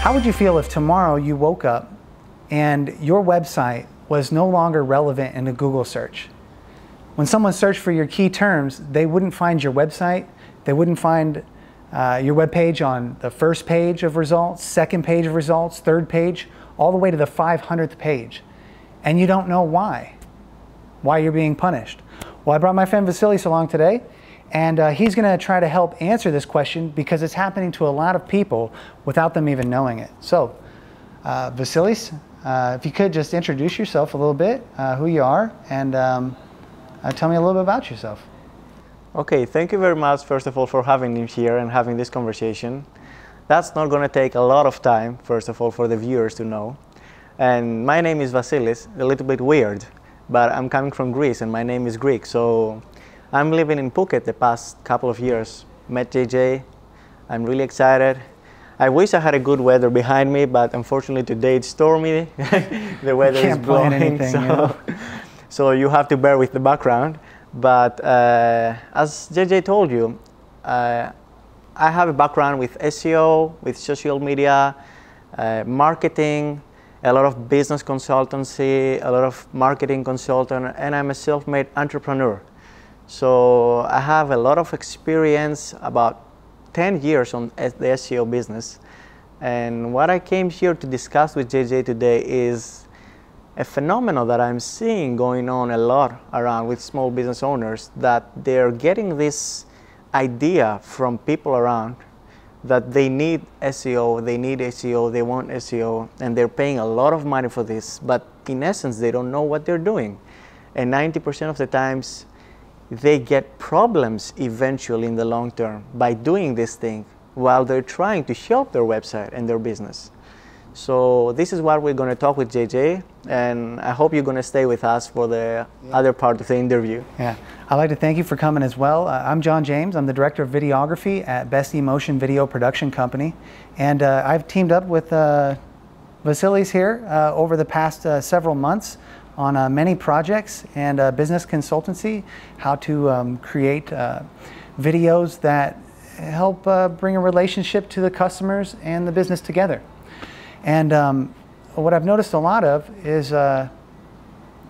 How would you feel if tomorrow you woke up and your website was no longer relevant in a Google search? When someone searched for your key terms, they wouldn't find your website, they wouldn't find your web page on the first page of results, second page of results, third page, all the way to the 500th page. And you don't know why you're being punished. Well, I brought my friend Vassilis along today, and he's going to try to help answer this question because it's happening to a lot of people without them even knowing it. So, Vassilis, if you could just introduce yourself a little bit, who you are, and tell me a little bit about yourself. Okay, thank you very much, first of all, for having me here and having this conversation. That's not going to take a lot of time, first of all, for the viewers to know. And my name is Vassilis, a little bit weird, but I'm coming from Greece and my name is Greek. So I'm living in Phuket the past couple of years. Met JJ, I'm really excited. I wish I had a good weather behind me, but unfortunately today it's stormy. The weather is blowing, anything, so you have to bear with the background. But as JJ told you, I have a background with SEO, with social media, marketing, a lot of business consultancy, a lot of marketing consultant, and I'm a self-made entrepreneur. So I have a lot of experience, about 10 years on the SEO business. And what I came here to discuss with JJ today is a phenomenon that I'm seeing going on a lot around with small business owners, that they're getting this idea from people around that they need SEO, they want SEO, and they're paying a lot of money for this, but in essence, they don't know what they're doing. And 90% of the times, they get problems eventually in the long term by doing this thing while they're trying to help their website and their business. So this is what we're going to talk with JJ, and I hope you're going to stay with us for the other part of the interview. Yeah, I'd like to thank you for coming as well. I'm John James. I'm the Director of Videography at Best Emotion Video Production Company, and I've teamed up with Vassilis here over the past several months on many projects and business consultancy, how to create videos that help bring a relationship to the customers and the business together. And what I've noticed a lot of is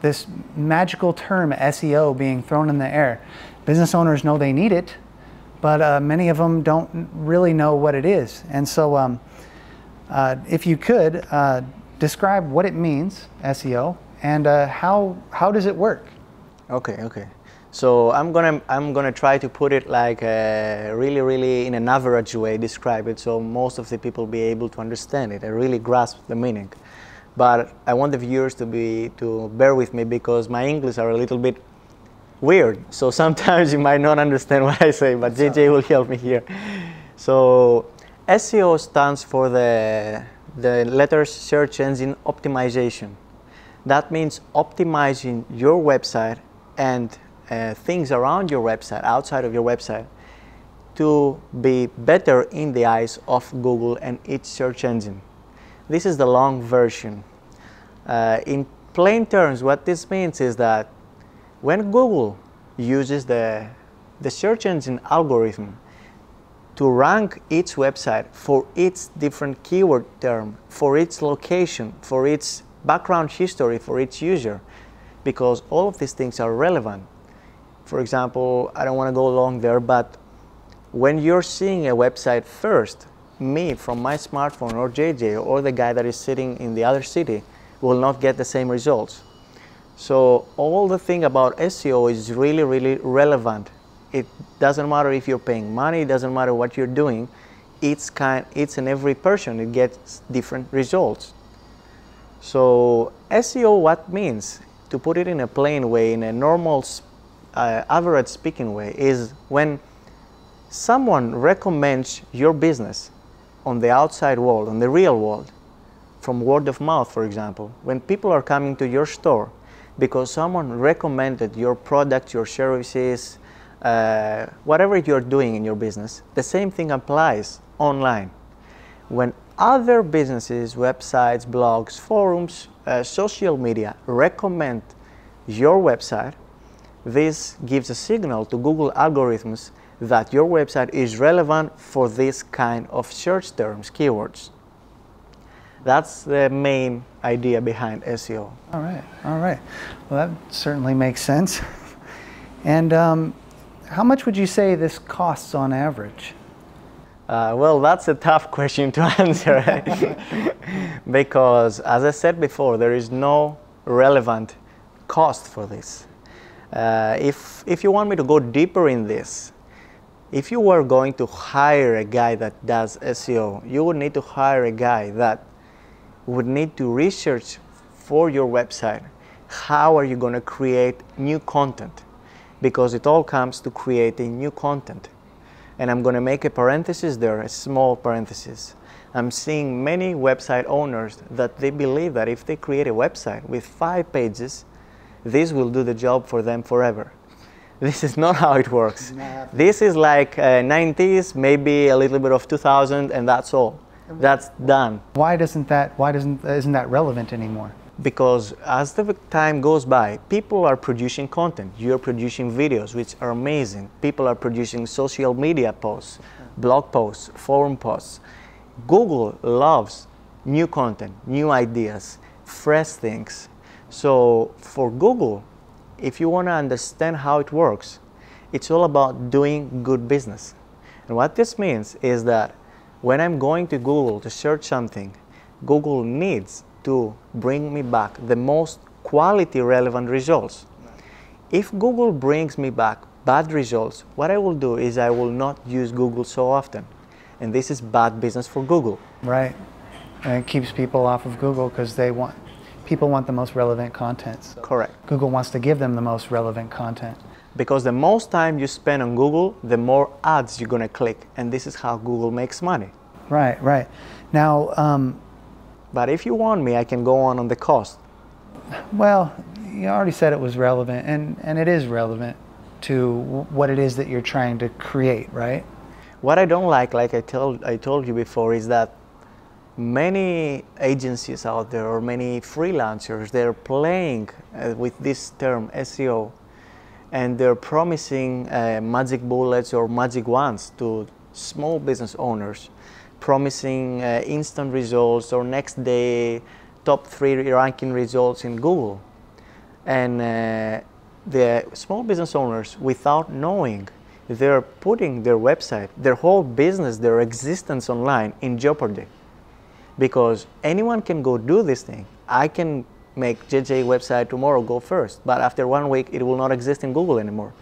this magical term SEO being thrown in the air. Business owners know they need it, but many of them don't really know what it is. And so if you could describe what it means, SEO, and how does it work? Okay. So I'm gonna try to put it like really in an average way, describe it, so most of the people be able to understand it and really grasp the meaning. But I want the viewers to bear with me because my English are a little bit weird. So sometimes you might not understand what I say, but JJ will help me here. So SEO stands for the letters search engine optimization. That means optimizing your website and things around your website, outside of your website, to be better in the eyes of Google and its search engine. This is the long version. In plain terms, what this means is that when Google uses the search engine algorithm to rank its website for its different keyword term, for its location, for its background history, for its user, because all of these things are relevant. For example, I don't want to go long there, but when you're seeing a website first, me from my smartphone or JJ or the guy that is sitting in the other city will not get the same results. So all the thing about SEO is really relevant. It doesn't matter if you're paying money, it doesn't matter what you're doing, it's in every person, it gets different results. So SEO, what means, to put it in a plain way, in a normal average speaking way, is when someone recommends your business on the outside world, on the real world, from word of mouth, for example, when people are coming to your store because someone recommended your product, your services, whatever you're doing in your business, the same thing applies online. When other businesses, websites, blogs, forums, social media recommend your website, this gives a signal to Google algorithms that your website is relevant for this kind of search terms, keywords. That's the main idea behind SEO. All right, all right. Well, that certainly makes sense. And how much would you say this costs on average? Well, that's a tough question to answer because, as I said before, there is no relevant cost for this. If you want me to go deeper in this, if you were going to hire a guy that does SEO, you would need to hire a guy that would need to research for your website how are you going to create new content, because it all comes to creating new content. And I'm going to make a parenthesis there, a small parenthesis. I'm seeing many website owners that they believe that if they create a website with 5 pages, this will do the job for them forever. This is not how it works. This is like 90s, maybe a little bit of 2000, and that's all. That's done. Isn't that relevant anymore? Because as the time goes by, people are producing content. You're producing videos, which are amazing. People are producing social media posts, blog posts, forum posts. Google loves new content, new ideas, fresh things. So for Google, if you want to understand how it works, it's all about doing good business. And what this means is that when I'm going to Google to search something, Google needs to bring me back the most quality relevant results. If Google brings me back bad results, what I will do is I will not use Google so often. And this is bad business for Google. Right. And it keeps people off of Google because people want the most relevant content. So correct. Google wants to give them the most relevant content. Because the most time you spend on Google, the more ads you're going to click. And this is how Google makes money. Right, right. Now, but if you want me, I can go on the cost. Well, you already said it was relevant, and it is relevant to what it is that you're trying to create, right? What I don't like I told you before, is that many agencies out there or many freelancers, they're playing with this term SEO, and they're promising magic bullets or magic wands to small business owners, promising instant results or next day top 3 ranking results in Google. And the small business owners, without knowing, they're putting their website, their whole business, their existence online in jeopardy. Because anyone can go do this thing. I can make JJ website tomorrow, go first, but after 1 week it will not exist in Google anymore.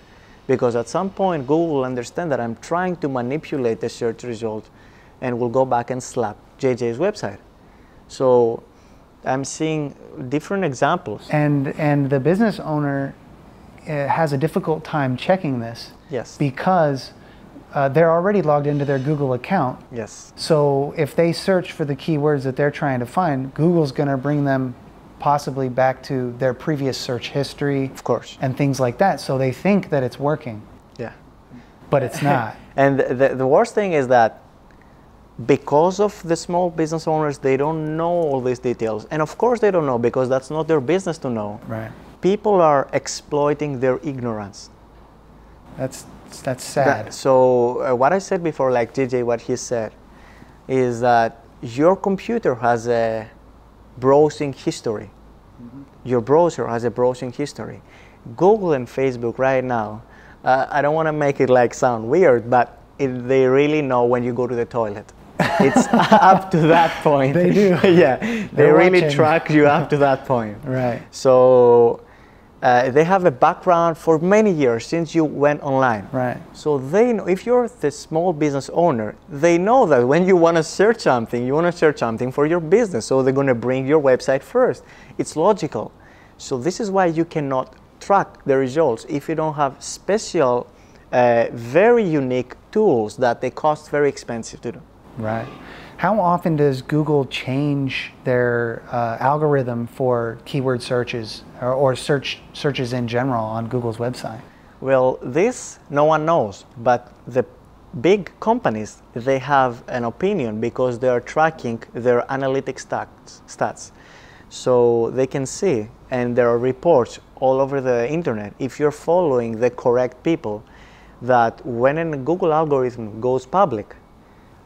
Because at some point Google will understand that I'm trying to manipulate the search result and will go back and slap JJ's website. So I'm seeing different examples. And the business owner has a difficult time checking this. Yes. Because they're already logged into their Google account. Yes. So if they search for the keywords that they're trying to find, Google's going to bring them possibly back to their previous search history. Of course. And things like that. So they think that it's working. Yeah. But it's not. And the worst thing is that because of the small business owners, they don't know all these details. And of course they don't know, because that's not their business to know. Right. People are exploiting their ignorance. That's sad. So what I said before, like JJ, what he said, is that your computer has a browsing history. Mm-hmm. Your browser has a browsing history. Google and Facebook right now, I don't want to make it like sound weird, but they really know when you go to the toilet. It's up to that point. They do. Yeah, they really track you up to that point. Right. So they have a background for many years since you went online. Right. So they know, if you're the small business owner, they know that when you want to search something, you want to search something for your business. So they're going to bring your website first. It's logical. So this is why you cannot track the results if you don't have special, very unique tools that they cost very expensive to do. Right. How often does Google change their algorithm for keyword searches or searches in general on Google's website? Well, this no one knows, but the big companies, they have an opinion because they are tracking their analytic stats. So they can see, and there are reports all over the internet, if you're following the correct people, that when a Google algorithm goes public,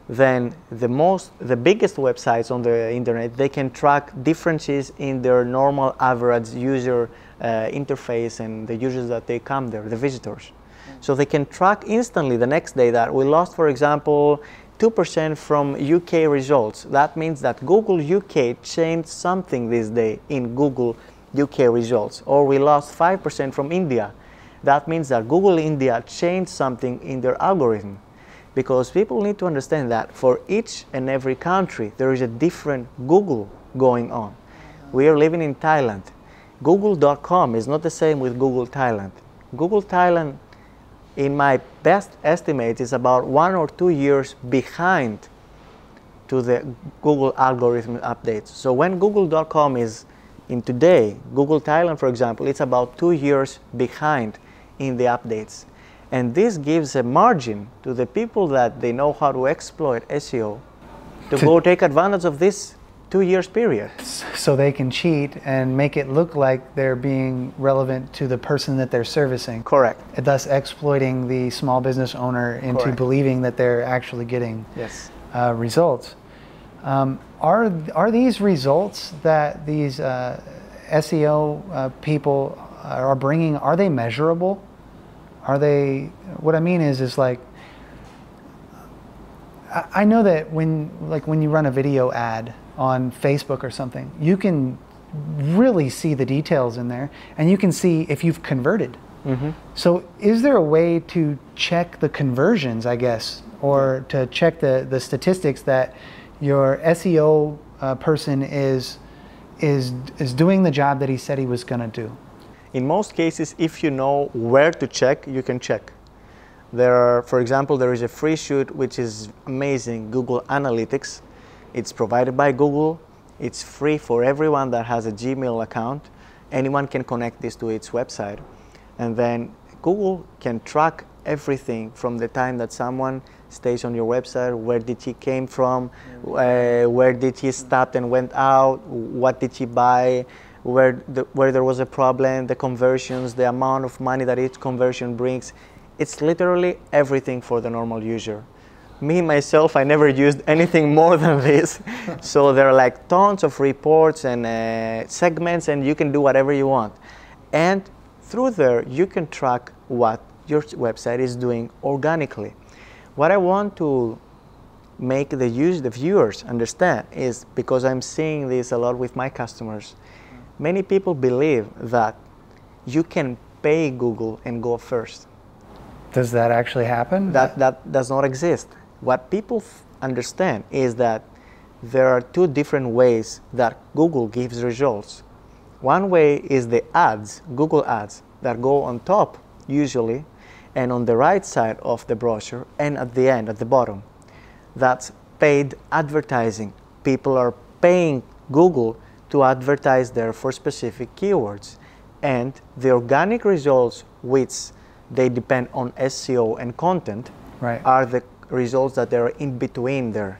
then the biggest websites on the internet, they can track differences in their normal average user interface and the users that they come there, the visitors. So they can track instantly the next day that we lost, for example, 2% from UK results. That means that Google UK changed something this day in Google UK results. Or we lost 5% from India. That means that Google India changed something in their algorithm. Because people need to understand that for each and every country, there is a different Google going on. We are living in Thailand. Google.com is not the same with Google Thailand. Google Thailand, in my best estimate, is about 1 or 2 years behind to the Google algorithm updates. So when Google.com is in today, Google Thailand, for example, it's about 2 years behind in the updates. And this gives a margin to the people that they know how to exploit SEO to go take advantage of this 2 years period. So they can cheat and make it look like they're being relevant to the person that they're servicing. Correct. Thus exploiting the small business owner into Correct. believing that they're actually getting Yes. results. Are these results that these SEO people are bringing, are they measurable? Are they, what I mean is like, I know that when you run a video ad on Facebook or something, you can really see the details in there and you can see if you've converted. Mm-hmm. So is there a way to check the conversions, I guess, or to check the statistics that your SEO person is doing the job that he said he was going to do? In most cases, if you know where to check, you can check. There are, for example, there is a free suite which is amazing, Google Analytics. It's provided by Google. It's free for everyone that has a Gmail account. Anyone can connect this to its website. And then Google can track everything from the time that someone stays on your website, where did he came from, where did he stop and went out, what did he buy, where there was a problem, the conversions, the amount of money that each conversion brings. It's literally everything for the normal user. Me, myself, I never used anything more than this. So there are like tons of reports and segments, and you can do whatever you want. And through there, you can track what your website is doing organically. What I want to make the viewers understand is, because I'm seeing this a lot with my customers, many people believe that you can pay Google and go first. Does that actually happen? That does not exist. What people understand is that there are two different ways that Google gives results. One way is the ads, Google ads, that go on top usually, and on the right side of the brochure, and at the end, at the bottom. That's paid advertising. People are paying Google to advertise there for specific keywords. And the organic results, which they depend on SEO and content, right, are the results that are in between there.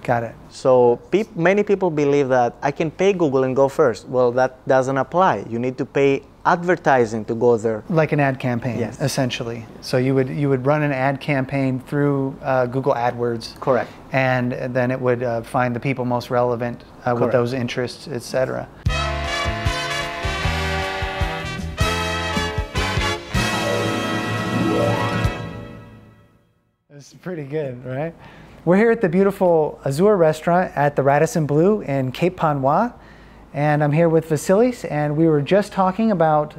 Got it. So many people believe that I can pay Google and go first. Well, that doesn't apply. You need to pay advertising to go there. Like an ad campaign, yes, essentially. So you would run an ad campaign through Google AdWords. Correct. And then it would find the people most relevant with those interests, etc. It's pretty good, right? We're here at the beautiful Azure restaurant at the Radisson Blu in Cape Panois, and I'm here with Vassilis, and we were just talking about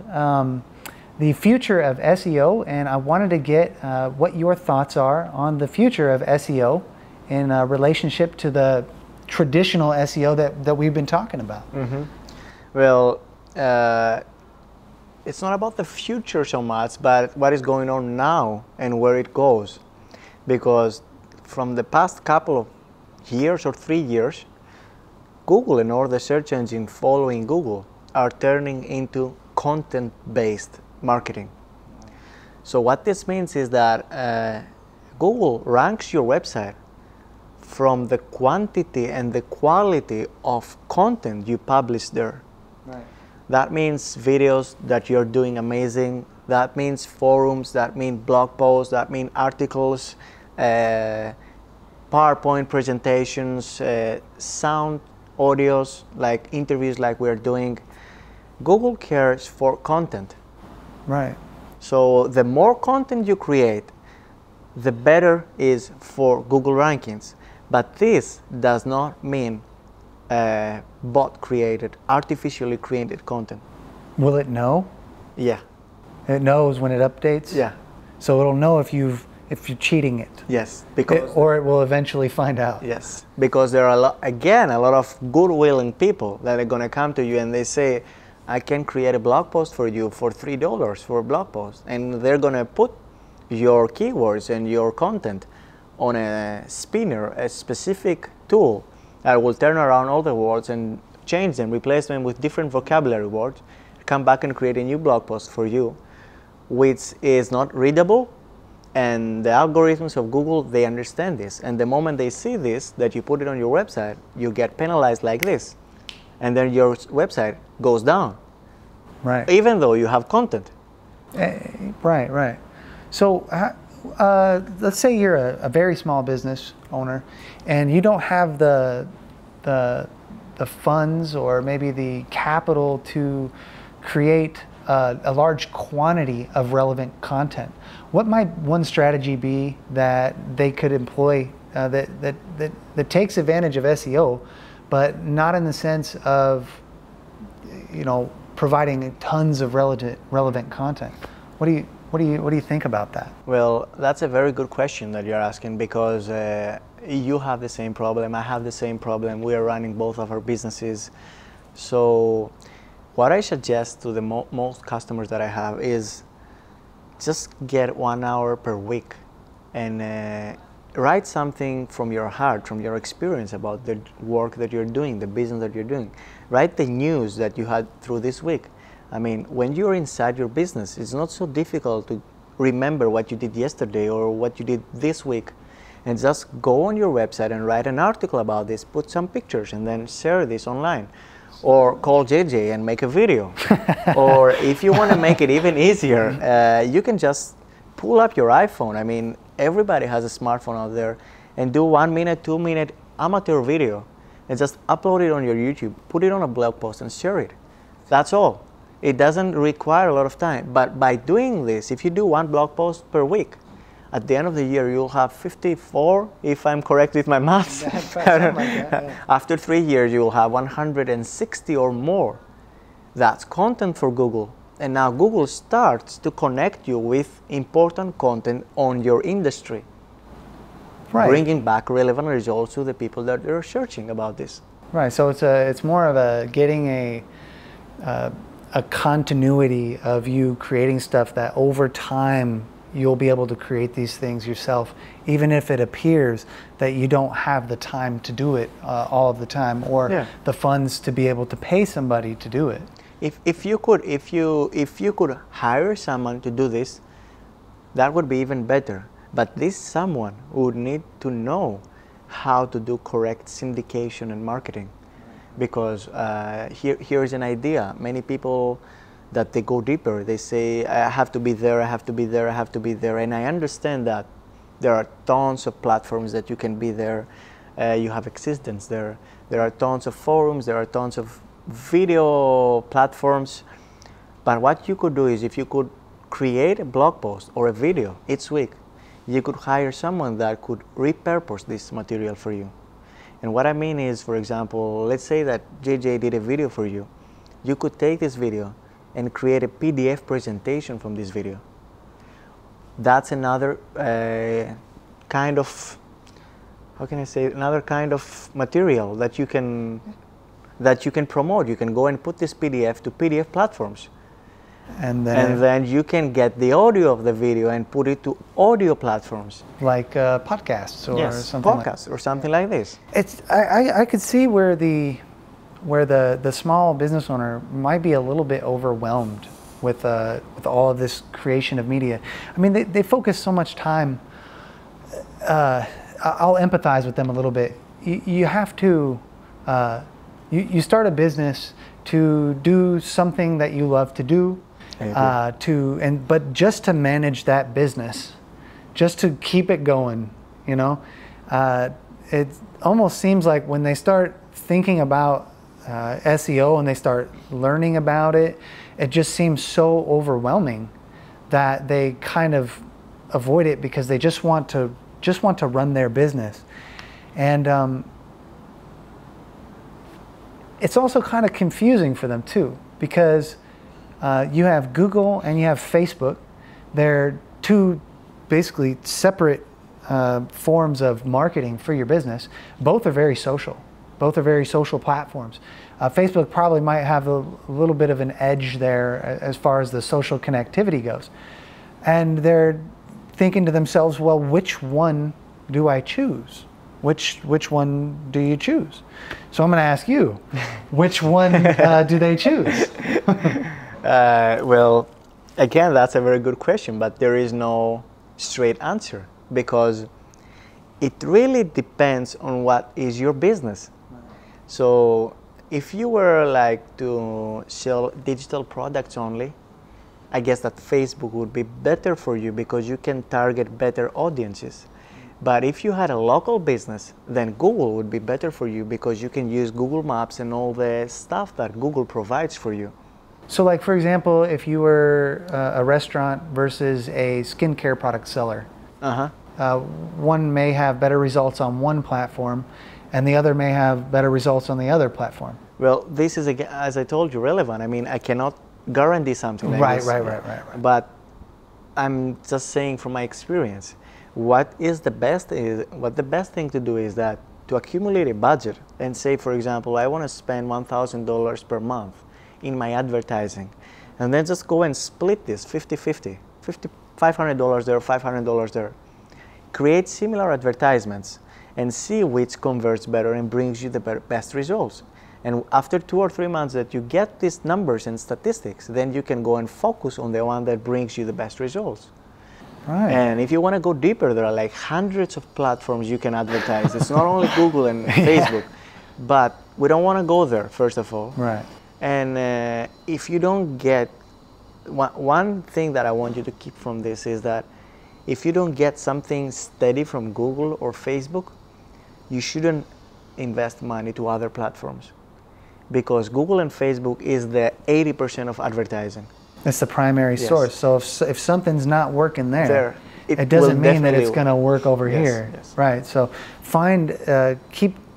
the future of SEO, and I wanted to get what your thoughts are on the future of SEO in relationship to the traditional SEO that we've been talking about. Mm-hmm. Well, it's not about the future so much, but what is going on now and where it goes. Because from the past couple of years or 3 years, Google and all the search engines following Google are turning into content-based marketing. So what this means is that Google ranks your website from the quantity and the quality of content you publish there. Right. That means videos that you're doing amazing. That means forums. That means blog posts. That means articles, PowerPoint presentations, sound, audios, like interviews like we're doing. Google cares for content. Right. So the more content you create, the better is for Google rankings. But this does not mean bot created, artificially created content. Will it know? Yeah. It knows when it updates? Yeah. So it'll know if you're cheating it. Yes. Because or it will eventually find out. yes. Because there are a lot of good-willing people that are going to come to you and they say, I can create a blog post for you for $3 for a blog post. And they're going to put your keywords and your content on a spinner, a specific tool that will turn around all the words and change them, replace them with different vocabulary words, come back and create a new blog post for you, which is not readable. And the algorithms of Google, they understand this. And the moment they see this, that you put it on your website, you get penalized like this. And then your website goes down. Right. Even though you have content. Right, right. So let's say you're a very small business owner and you don't have the funds or maybe the capital to create a large quantity of relevant content. What might one strategy be that they could employ that takes advantage of SEO, but not in the sense of, you know, providing tons of relevant content? What do you think about that? Well, that's a very good question that you're asking, because you have the same problem, I have the same problem. We are running both of our businesses. So what I suggest to the most customers that I have is just get 1 hour per week and write something from your heart, from your experience about the work that you're doing, the business that you're doing. Write the news that you had through this week. I mean, when you're inside your business, it's not so difficult to remember what you did yesterday or what you did this week. And just go on your website and write an article about this, put some pictures, and then share this online. Or call JJ and make a video. Or if you want to make it even easier, you can just pull up your iPhone. I mean, everybody has a smartphone out there, and do 1 minute, 2 minute amateur video and just upload it on your YouTube, put it on a blog post and share it. That's all. It doesn't require a lot of time. But by doing this, if you do 1 blog post per week, at the end of the year, you'll have 54, if I'm correct with my maths. After 3 years, you'll have 160 or more. That's content for Google. And now Google starts to connect you with important content on your industry. Right. Bringing back relevant results to the people that are searching about this. Right, so it's more of a getting a continuity of you creating stuff that over time you'll be able to create these things yourself, even if it appears that you don't have the time to do it all of the time, or the funds to be able to pay somebody to do it. If you could hire someone to do this, that would be even better. But this someone would need to know how to do correct syndication and marketing, because here's an idea. Many people that they go deeper, they say, I have to be there, I have to be there, I have to be there. And I understand that there are tons of platforms that you can be there. You have existence there. There are tons of forums, there are tons of video platforms. But what you could do is, if you could create a blog post or a video each week, you could hire someone that could repurpose this material for you. And what I mean is, for example, let's say that JJ did a video for you. You could take this video and create a PDF presentation from this video. That's another kind of, how can I say, another kind of material that you can promote. You can go and put this PDF to PDF platforms. And then you can get the audio of the video and put it to audio platforms. Like podcasts or something podcasts or something like this. I could see where the small business owner might be a little bit overwhelmed with all of this creation of media. I mean, they focus so much time. I'll empathize with them a little bit. You have to, you start a business to do something that you love to do, but just to manage that business, just to keep it going, you know. it almost seems like when they start thinking about SEO and they start learning about it, it just seems so overwhelming that they kind of avoid it because they just want to run their business. And it's also kind of confusing for them too, because you have Google and you have Facebook. They're two basically separate forms of marketing for your business. Both are very social. Both are very social platforms. Facebook probably might have a little bit of an edge there as far as the social connectivity goes. And they're thinking to themselves, well, which one do I choose? Which one do you choose? So I'm going to ask you, which one do they choose? Well, again, that's a very good question, but there is no straight answer because it really depends on what is your business. So if you were like to sell digital products only, I guess that Facebook would be better for you because you can target better audiences. But if you had a local business, then Google would be better for you because you can use Google Maps and all the stuff that Google provides for you. So like, for example, if you were a restaurant versus a skincare product seller, one may have better results on one platform and the other may have better results on the other platform. Well, this is, again, as I told you, relevant. I mean, I cannot guarantee something like this. Right. But I'm just saying from my experience, what the best thing to do is that to accumulate a budget and say, for example, I want to spend $1,000 per month in my advertising, and then just go and split this 50-50, $500 there, $500 there. Create similar advertisements and see which converts better and brings you the best results. And after 2 or 3 months that you get these numbers and statistics, then you can go and focus on the one that brings you the best results. Right. And if you want to go deeper, there are like hundreds of platforms you can advertise. It's not only Google and Facebook, but we don't want to go there, first of all. Right. And if you don't get, one thing that I want you to keep from this is that if you don't get something steady from Google or Facebook, you shouldn't invest money to other platforms, because Google and Facebook is the 80% of advertising. It's the primary source. So if something's not working there, it doesn't mean that it's going to work over here. Yes. Right. So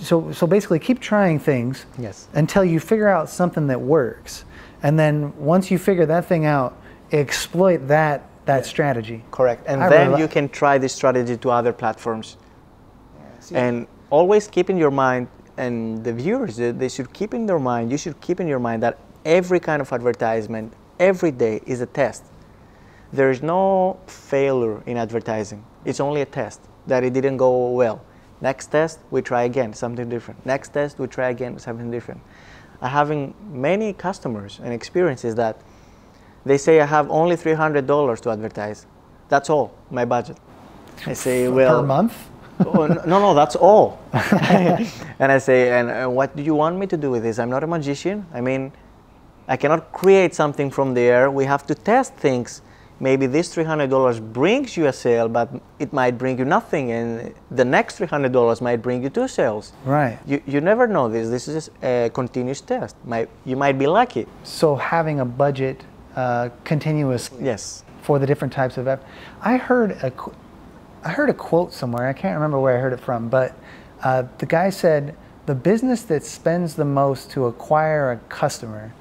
so basically keep trying things until you figure out something that works. And then once you figure that thing out, exploit that strategy. Correct. And then you can try this strategy to other platforms. And always keep in your mind, and the viewers, they should keep in their mind, you should keep in your mind that every kind of advertisement, every day is a test. There is no failure in advertising. It's only a test that it didn't go well. Next test, we try again, something different. Next test, we try again, something different. I'm having many customers and experiences that they say, I have only $300 to advertise. That's all, my budget. I say, well... Per month? Oh, no, that's all. And I say, and what do you want me to do with this? I'm not a magician. I mean, I cannot create something from the air. We have to test things. Maybe this $300 brings you a sale, but it might bring you nothing, and the next $300 might bring you 2 sales. Right. You never know this. This is a continuous test. You might be lucky. So having a budget continuously for the different types of app. I heard a quote somewhere. I can't remember where I heard it from, but the guy said, the business that spends the most to acquire a customer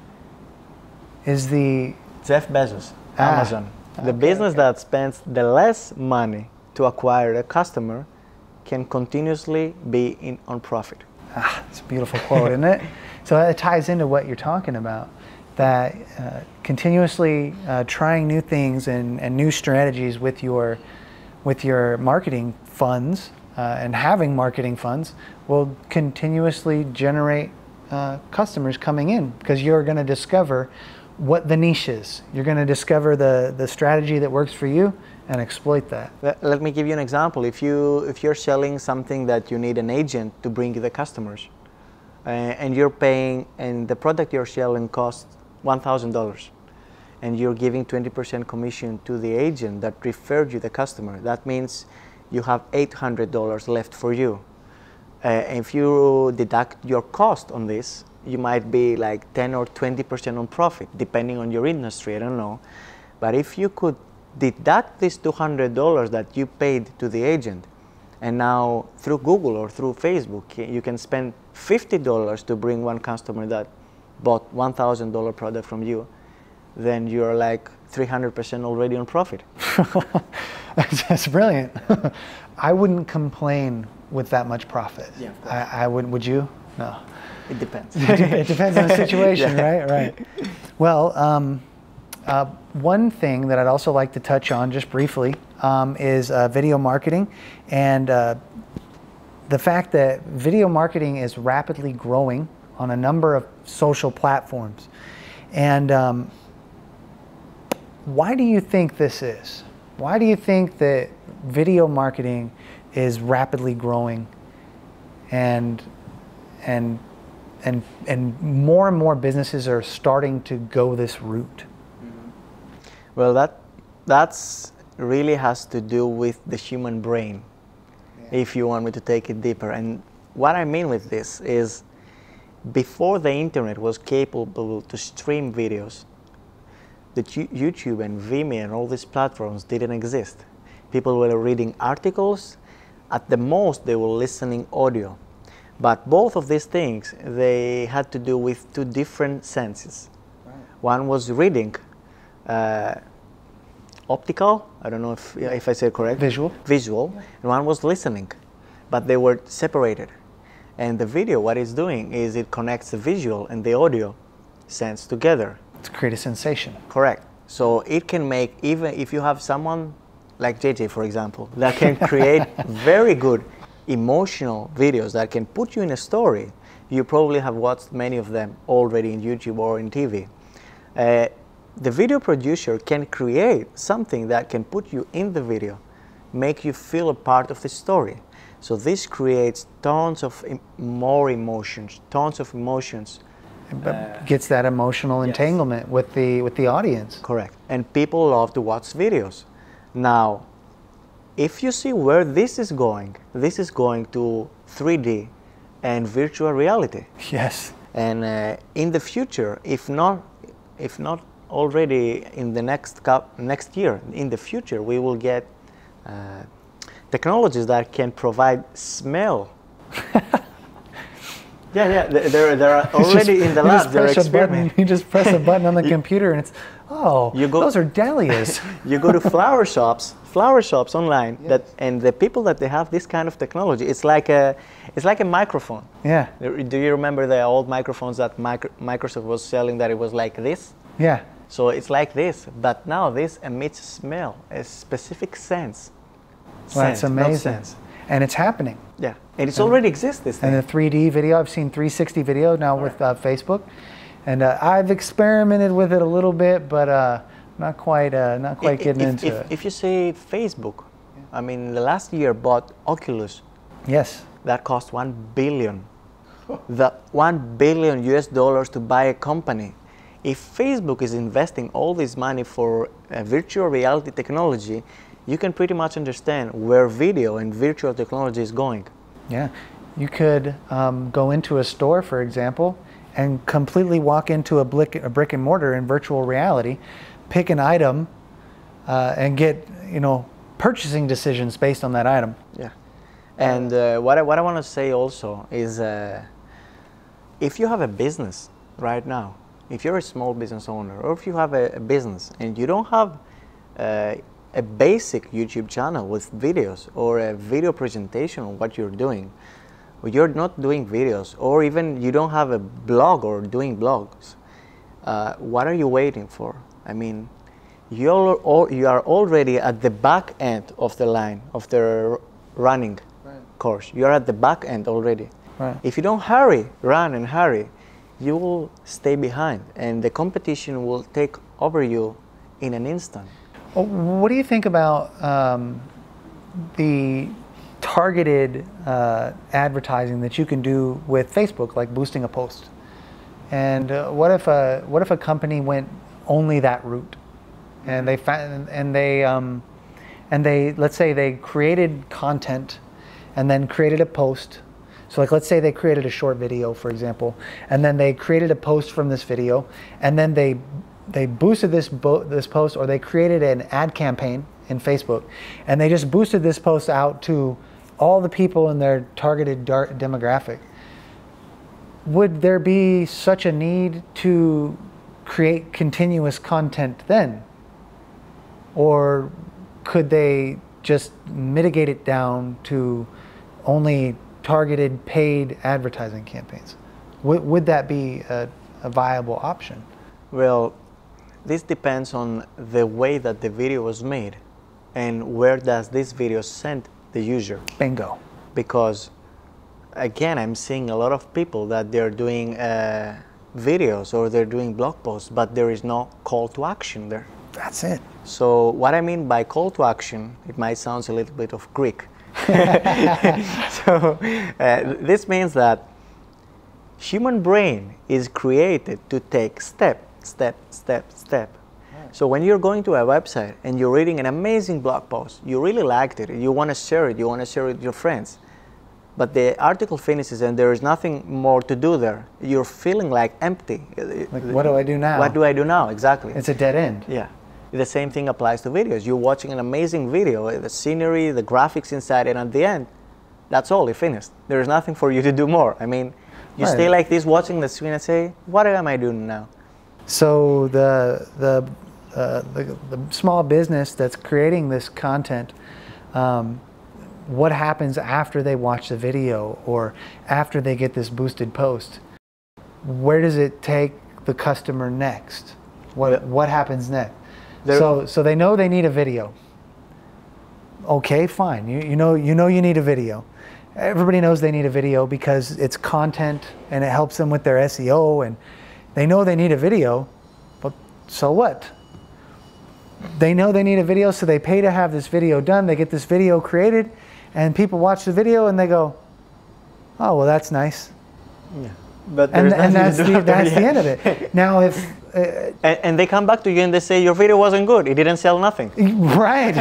is the... Jeff Bezos, Amazon. The business that spends the less money to acquire a customer can continuously be on profit. It's a beautiful quote, isn't it? So it ties into what you're talking about, that continuously trying new things and new strategies with your marketing funds and having marketing funds will continuously generate customers coming in, because you're going to discover what the niche is. You're going to discover the strategy that works for you and exploit that. Let me give you an example. If you're selling something that you need an agent to bring you the customers, and you're paying, and the product you're selling costs $1,000, and you're giving 20% commission to the agent that referred you the customer, that means you have $800 left for you. If you deduct your cost on this, you might be like 10 or 20% on profit, depending on your industry, I don't know. But if you could deduct this $200 that you paid to the agent, and now through Google or through Facebook, you can spend $50 to bring one customer that bought $1,000 product from you, then you're like 300% already on profit. That's brilliant. I wouldn't complain with that much profit. Yeah, of course. I wouldn't, would you? No. It depends. It depends on the situation, Yeah. right? Well, one thing that I'd also like to touch on just briefly is video marketing, and the fact that video marketing is rapidly growing on a number of social platforms. And why do you think this is? Why do you think that video marketing is rapidly growing and more and more businesses are starting to go this route? Well, that's really has to do with the human brain, if you want me to take it deeper. And what I mean with this is, before the internet was capable to stream videos, that YouTube and Vimeo and all these platforms didn't exist. People were reading articles. At the most, they were listening audio. But both of these things, they had to do with two different senses. Right. One was reading, optical, I don't know if I said correct. Visual. Visual, yeah. And one was listening, but they were separated. And the video, what it's doing is it connects the visual and the audio sense together. To create a sensation. Correct. So it can make, even if you have someone like JJ, for example, that can create very good emotional videos that can put you in a story. You probably have watched many of them already in YouTube or in TV. The video producer can create something that can put you in the video, make you feel a part of the story. So this creates tons of more emotions, tons of emotions. But gets that emotional entanglement with the audience. Correct. And people love to watch videos. Now, if you see where this is going to 3D and virtual reality. Yes. And in the future, if not already in the next year, in the future, we will get technologies that can provide smell. Yeah, they're already in the lab. They're experimenting. You just press a button on the computer, and it's those are dahlias. You go to flower shops online, yes. And the people that they have this kind of technology, it's like a microphone. Yeah. Do you remember the old microphones that Microsoft was selling? That it was like this. Yeah. So it's like this, but now this emits smell, a specific sense. Well, that's amazing. And it's happening. Yeah, and it's already exists, this thing. And the 3D video, I've seen 360 video now with Facebook, and I've experimented with it a little bit, but not quite getting into it. If you say Facebook, I mean, the last year bought Oculus. Yes. That cost $1 billion. The $1 billion US to buy a company. If Facebook is investing all this money for virtual reality technology, you can pretty much understand where video and virtual technology is going. Yeah, you could go into a store, for example, and completely walk into a brick and mortar in virtual reality, pick an item, and get purchasing decisions based on that item. Yeah, and what I want to say also is, if you have a business right now, if you're a small business owner, or if you have a business and you don't have a basic YouTube channel with videos or a video presentation on what you're doing, or you're not doing videos, or even you don't have a blog or doing blogs, what are you waiting for? I mean, you are already at the back end of the line of the running course. You're at the back end already. Right. If you don't run and hurry, you will stay behind, and the competition will take over you in an instant. What do you think about the targeted advertising that you can do with Facebook, like boosting a post? And what if a company went only that route, and they let's say they created content, and then created a post So like, let's say they created a short video, for example, and then they created a post from this video, and then they boosted this post, or they created an ad campaign in Facebook, and they just boosted this post out to all the people in their targeted demographic. Would there be such a need to create continuous content then? Or could they just mitigate it down to only targeted paid advertising campaigns? Would that be a viable option? Well, this depends on the way that the video was made and where does this video send the user. Bingo. Because again, I'm seeing a lot of people that they're doing videos or they're doing blog posts, but there is no call to action there. That's it. So what I mean by call to action, it might sound a little bit of Greek. So this means that human brain is created to take step. So when you're going to a website and you're reading an amazing blog post, you really liked it, you want to share it, you want to share it with your friends, but the article finishes and there is nothing more to do there. You're feeling like empty. Like, what do I do now? What do I do now? Exactly. It's a dead end. Yeah. The same thing applies to videos. You're watching an amazing video, the scenery, the graphics inside, and at the end, that's all, it finished. There is nothing for you to do more. I mean, you stay like this watching the screen and say, what am I doing now? So the small business that's creating this content, what happens after they watch the video or after they get this boosted post? Where does it take the customer next? What happens next? So they know they need a video. Okay, fine. You know you need a video. Everybody knows they need a video because it's content and it helps them with their SEO, and they know they need a video. But so what? They know they need a video, so they pay to have this video done. They get this video created, and people watch the video and they go, "Oh, well, that's nice." Yeah. But and that's the end of it. Now, if and they come back to you and they say your video wasn't good, it didn't sell nothing. Right,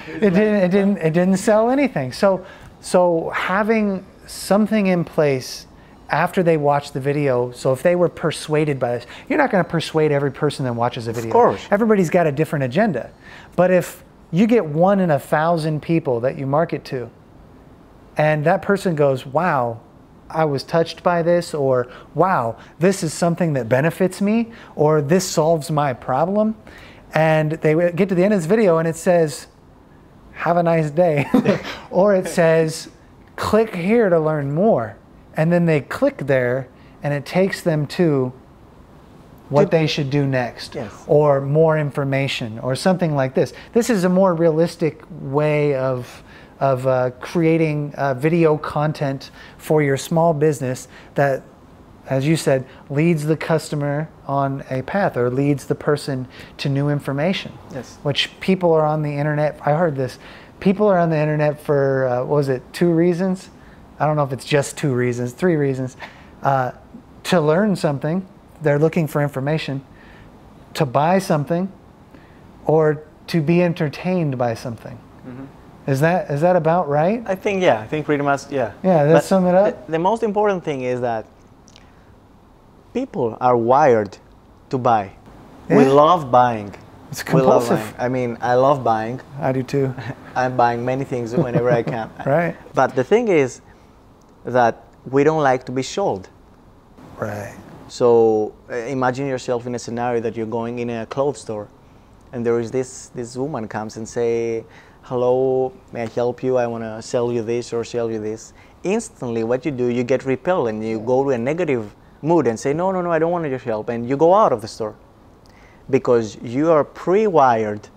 it didn't sell anything. So having something in place after they watch the video. So if they were persuaded by this, you're not going to persuade every person that watches a video. Of course, everybody's got a different agenda. But if you get 1 in 1,000 people that you market to, and that person goes, "Wow, I was touched by this," or "Wow, this is something that benefits me," or "This solves my problem," and they get to the end of this video and it says, "Have a nice day," or it says, "Click here to learn more," and then they click there and it takes them to what they should do next, yes, or more information, or something like this. This is a more realistic way of creating video content for your small business that, as you said, leads the customer on a path or leads the person to new information. Yes. Which people are on the internet, I heard this, people are on the internet for, what was it, 2 reasons? I don't know if it's just 2 reasons, 3 reasons. To learn something, they're looking for information, to buy something, or to be entertained by something. Mm-hmm. Is that about right? I think, yeah, I think pretty much, yeah. Yeah, let's sum it up. The most important thing is that people are wired to buy. Yeah. We love buying. It's compulsive. We love buying. I mean, I love buying. I do too. I'm buying many things whenever I can. Right. But the thing is that we don't like to be sold. Right. So imagine yourself in a scenario that you're going in a clothes store and there is this woman comes and say, "Hello, may I help you? I want to sell you this or sell you this." Instantly, what you do, you get repelled and you go to a negative mood and say, no, I don't want your help. And you go out of the store because you are pre-wired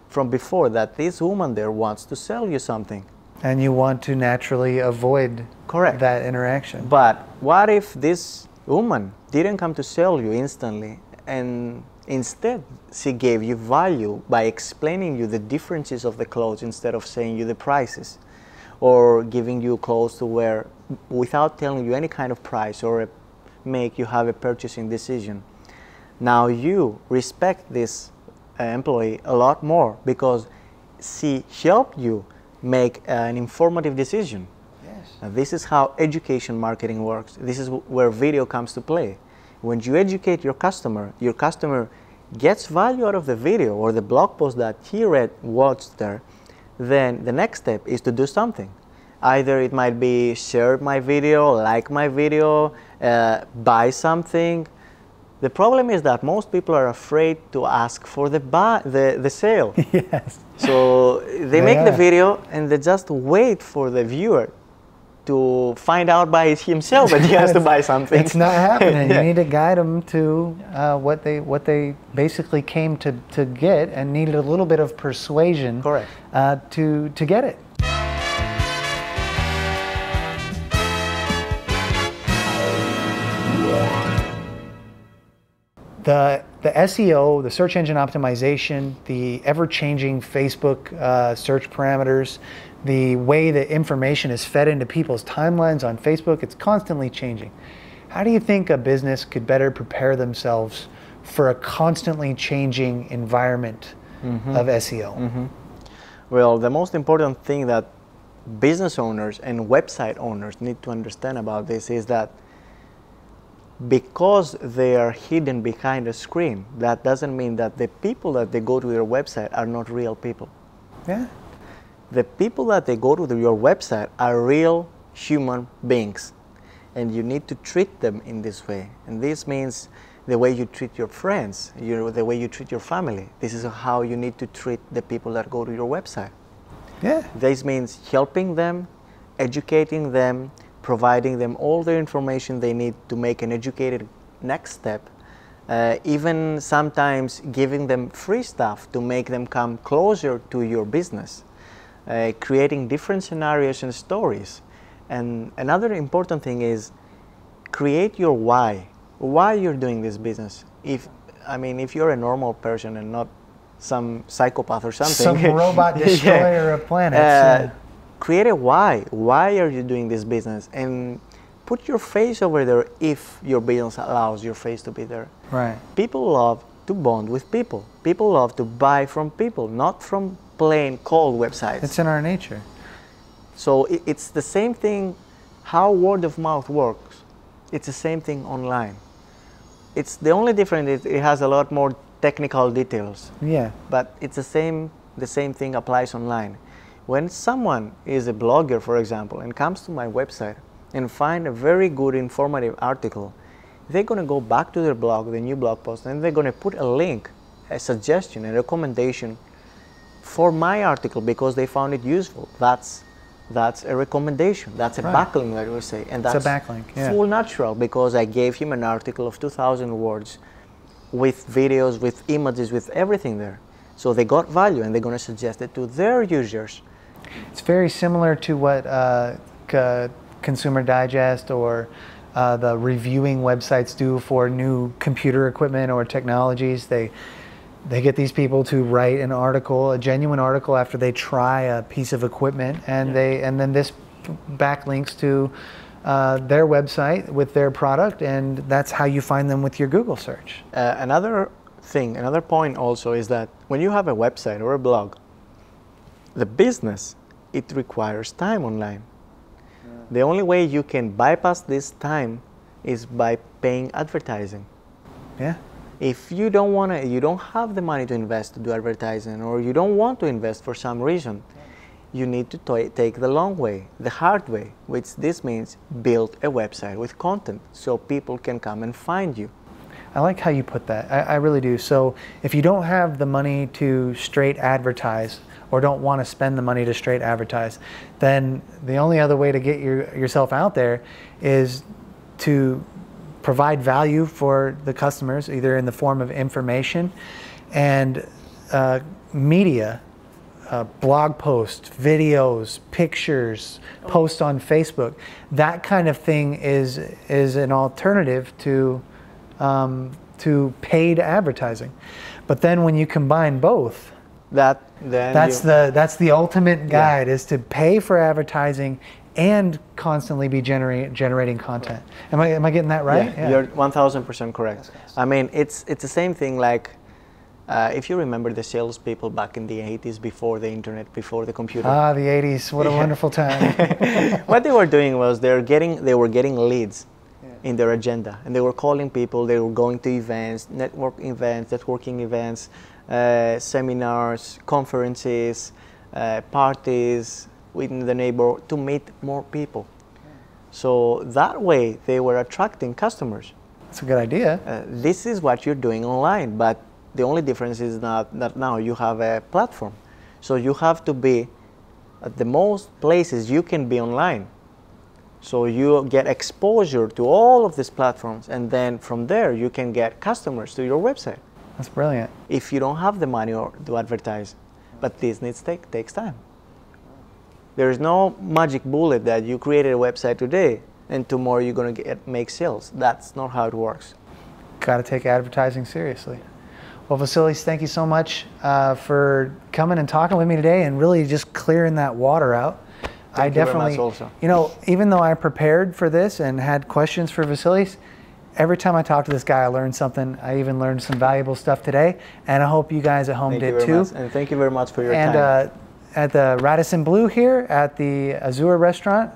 from before that this woman there wants to sell you something. And you want to naturally avoid that interaction. But what if this woman didn't come to sell you instantly, and instead she gave you value by explaining you the differences of the clothes instead of saying you the prices, or giving you clothes to wear without telling you any kind of price or make you have a purchasing decision? Now you respect this employee a lot more because she helped you make an informative decision. Yeah. Now, this is how education marketing works. This is where video comes to play. When you educate your customer gets value out of the video or the blog post that he read, watched there, then the next step is to do something. Either it might be share my video, like my video, buy something. The problem is that most people are afraid to ask for the sale. Yes. So they make the video and they just wait for the viewer to find out by himself that he has to buy something. It's not happening. You need to guide them to what they basically came to get, and needed a little bit of persuasion. Correct. To get it. The SEO, the search engine optimization, the ever-changing Facebook search parameters, the way that information is fed into people's timelines on Facebook, it's constantly changing. How do you think a business could better prepare themselves for a constantly changing environment of SEO? Well, the most important thing that business owners and website owners need to understand about this is that because they are hidden behind a screen, that doesn't mean that the people that they go to your website are not real people. Yeah. The people that they go to your website are real human beings, and you need to treat them in this way. And this means the way you treat your friends, the way you treat your family. This is how you need to treat the people that go to your website. Yeah. This means helping them, educating them, providing them all the information they need to make an educated next step, even sometimes giving them free stuff to make them come closer to your business, creating different scenarios and stories. And another important thing is create your why you're doing this business. If you're a normal person and not some psychopath or something. Some robot destroyer of planets. Create a why. Why are you doing this business? And put your face over there if your business allows your face to be there. Right. People love to bond with people. People love to buy from people, not from plain cold websites. It's in our nature. So it's the same thing, how word of mouth works. It's the same thing online. It's the only difference, it has a lot more technical details. Yeah. But it's the same thing applies online. When someone is a blogger, for example, and comes to my website and find a very good informative article, they're going to go back to their blog, the new blog post, and they're going to put a link, a suggestion, a recommendation for my article because they found it useful. That's a recommendation. That's a backlink, that we say. And that's a backlink, yeah. Full natural because I gave him an article of 2,000 words with videos, with images, with everything there. So they got value and they're going to suggest it to their users. It's very similar to what Consumer Digest or the reviewing websites do for new computer equipment or technologies. They get these people to write an article, a genuine article, after they try a piece of equipment, and then this backlinks to their website with their product, and that's how you find them with your Google search. Another point also is that when you have a website or a blog, the business, it requires time online. Yeah. The only way you can bypass this time is by paying advertising. Yeah. If you don't have the money to invest to do advertising, or you don't want to invest for some reason, you need to take the long way, the hard way, which this means build a website with content so people can come and find you. I like how you put that. I really do. So if you don't have the money to straight advertise, or don't want to spend the money to straight advertise, then the only other way to get yourself out there is to provide value for the customers, either in the form of information and media, blog posts, videos, pictures, posts on Facebook. That kind of thing is an alternative to paid advertising. But then when you combine both, that's the ultimate guide, is to pay for advertising and constantly be generating content. Am I getting that right? Yeah. You're 1000% correct. I mean, it's the same thing like If you remember the salespeople back in the 80s, before the internet, before the computer. Ah, the 80s, what a wonderful time. What they were doing was they were getting leads in their agenda, and they were calling people, they were going to events, networking events, seminars, conferences, parties within the neighborhood to meet more people. So that way they were attracting customers. That's a good idea. This is what you're doing online, but the only difference is that now you have a platform. So you have to be at the most places you can be online. So you get exposure to all of these platforms, and then from there you can get customers to your website. That's brilliant. If you don't have the money to advertise, but this takes time. There is no magic bullet that you created a website today and tomorrow you're going to make sales. That's not how it works. Got to take advertising seriously. Well, Vassilis, thank you so much for coming and talking with me today and really just clearing that water out. Thank you very much also. You know, even though I prepared for this and had questions for Vassilis, every time I talk to this guy, I learned something. I even learned some valuable stuff today, and I hope you guys at home did too. And thank you very much for your time. At the Radisson Blu here at the Azure restaurant,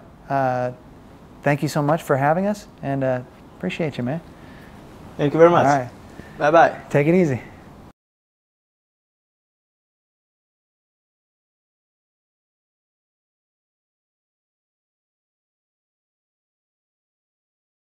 thank you so much for having us, and appreciate you, man. Thank you very much. All right. Bye-bye. Take it easy.